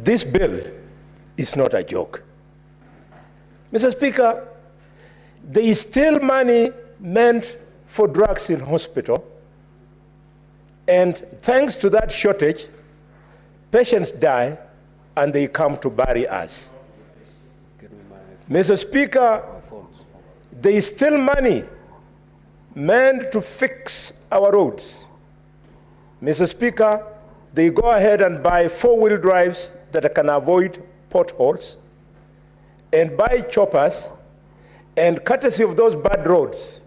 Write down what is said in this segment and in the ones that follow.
This bill is not a joke. Mr. Speaker, there is still money meant for drugs in hospital, and thanks to that shortage, patients die and they come to bury us. Mr. Speaker, there is still money meant to fix our roads. Mr. Speaker, they go ahead and buy four-wheel drives that can avoid potholes and buy choppers, and courtesy of those bad roads,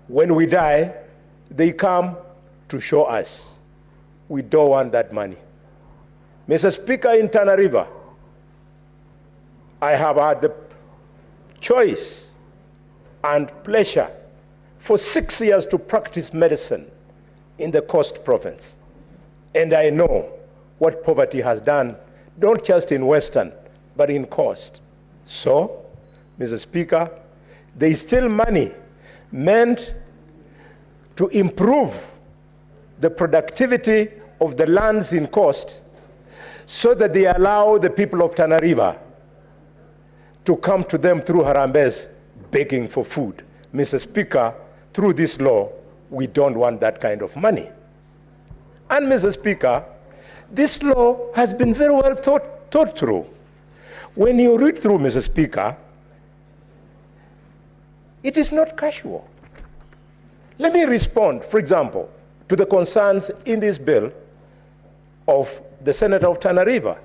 when we die, they come to show us. We don't want that money. Mr. Speaker, in Tana River, I have had the choice and pleasure for 6 years to practice medicine in the Coast Province. And I know what poverty has done, not just in Western, but in Coast. So, Mr. Speaker, there is still money meant to improve the productivity of the lands in Coast so that they allow the people of Tana River to come to them through Harambes begging for food. Mr. Speaker, through this law, we don't want that kind of money. And Mr. Speaker, this law has been very well thought through. When you read through, Mr. Speaker, it is not casual. Let me respond, for example, to the concerns in this bill of the Senator of Tana River.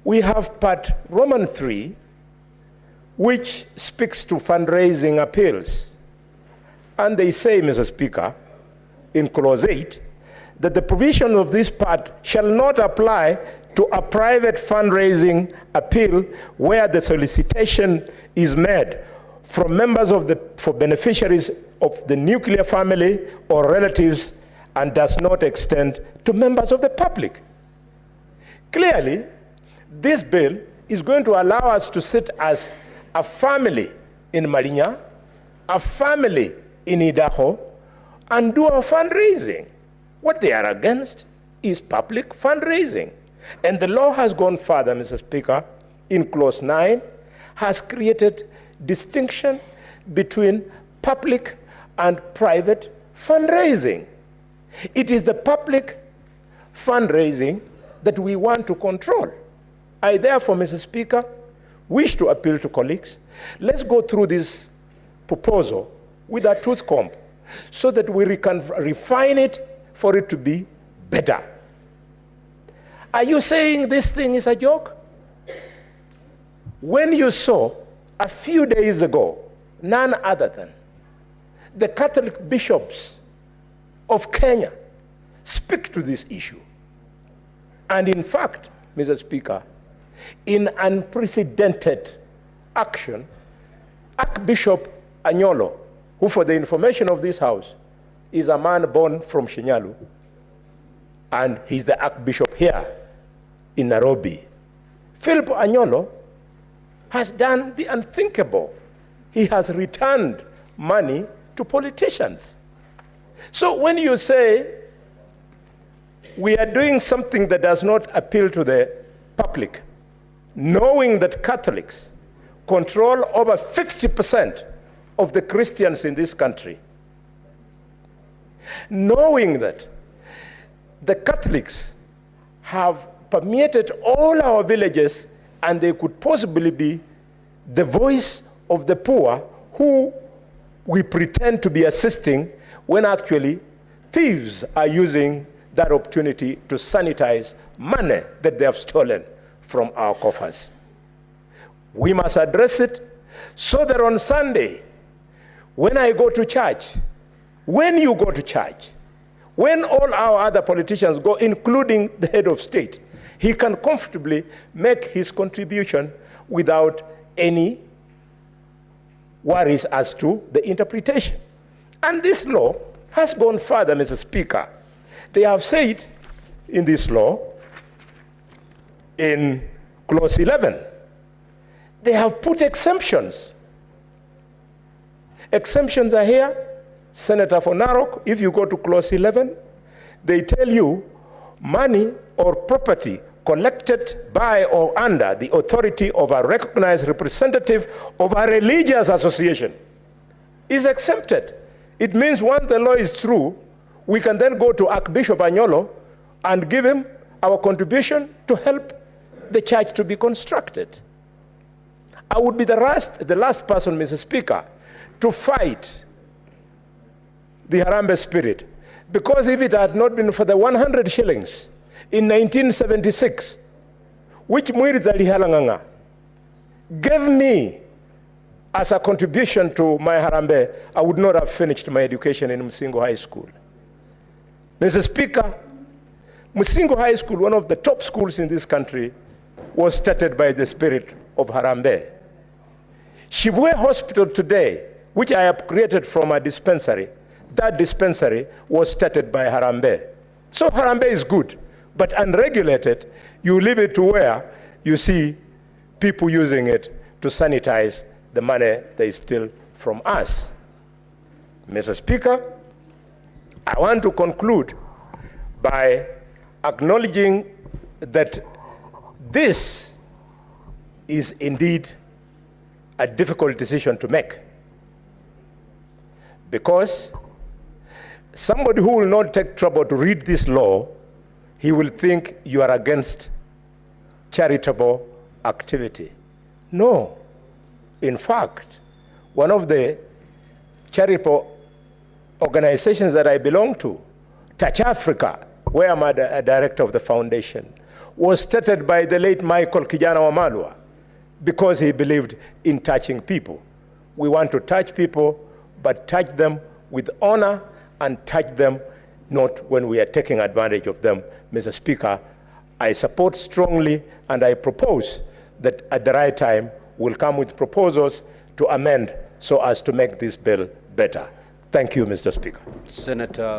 We have Part Roman 3, which speaks to fundraising appeals. And they say, Mr. Speaker, in Clause 8, that the provision of this part shall not apply to a private fundraising appeal where the solicitation is made from members of for beneficiaries of the nuclear family or relatives and does not extend to members of the public. Clearly, this bill is going to allow us to sit as a family in Marinya, a family in Idaho, and do our fundraising. What they are against is public fundraising. And the law has gone further, Mr. Speaker, in Clause 9, has created distinction between public and private fundraising. It is the public fundraising that we want to control. I therefore, Mr. Speaker, wish to appeal to colleagues. Let's go through this proposal with a tooth comb so that we can refine it for it to be better. Are you saying this thing is a joke? When you saw a few days ago, none other than the Catholic bishops of Kenya speak to this issue. And in fact, Mr. Speaker, in unprecedented action, Archbishop Anyolo, who for the information of this House, is a man born from Shinyalu, and he's the Archbishop here in Nairobi. Phillip Anyolo has done the unthinkable. He has returned money to politicians. So when you say we are doing something that does not appeal to the public, knowing that Catholics control over 50% of the Christians in this country, knowing that the Catholics have permeated all our villages and they could possibly be the voice of the poor who we pretend to be assisting when actually thieves are using that opportunity to sanitize money that they have stolen from our coffers. We must address it so that on Sunday, when I go to church, when you go to church, when all our other politicians go, including the head of state, he can comfortably make his contribution without any worries as to the interpretation. And this law has gone further, Mr. Speaker. They have said in this law, in Clause 11, they have put exemptions. Exemptions are here. Senator for Narok, if you go to Clause 11, they tell you money or property collected by or under the authority of a recognized representative of a religious association is exempted. It means once the law is through, we can then go to Archbishop Anyolo and give him our contribution to help the church to be constructed. I would be the last person, Mr. Speaker, to fight the Harambee spirit, because if it had not been for the 100 shillings in 1976, which Mwirizali Halanganga gave me as a contribution to my Harambee, I would not have finished my education in Musingo High School. Mr. Speaker, Musingo High School, one of the top schools in this country, was started by the spirit of Harambee. Shibwe Hospital today, which I have created from a dispensary, that dispensary was started by Harambee. So Harambee is good, but unregulated, you leave it to where you see people using it to sanitize the money they steal from us. Mr. Speaker, I want to conclude by acknowledging that this is indeed a difficult decision to make, because somebody who will not take trouble to read this law, he will think you are against charitable activity. No. In fact, one of the charitable organizations that I belong to, Touch Africa, where I'm a director of the foundation, was started by the late Michael Kijana Wamalwa because he believed in touching people. We want to touch people, but touch them with honor and touch them not when we are taking advantage of them. Mr. Speaker, I support strongly and I propose that at the right time we'll come with proposals to amend so as to make this bill better. Thank you, Mr. Speaker. Senator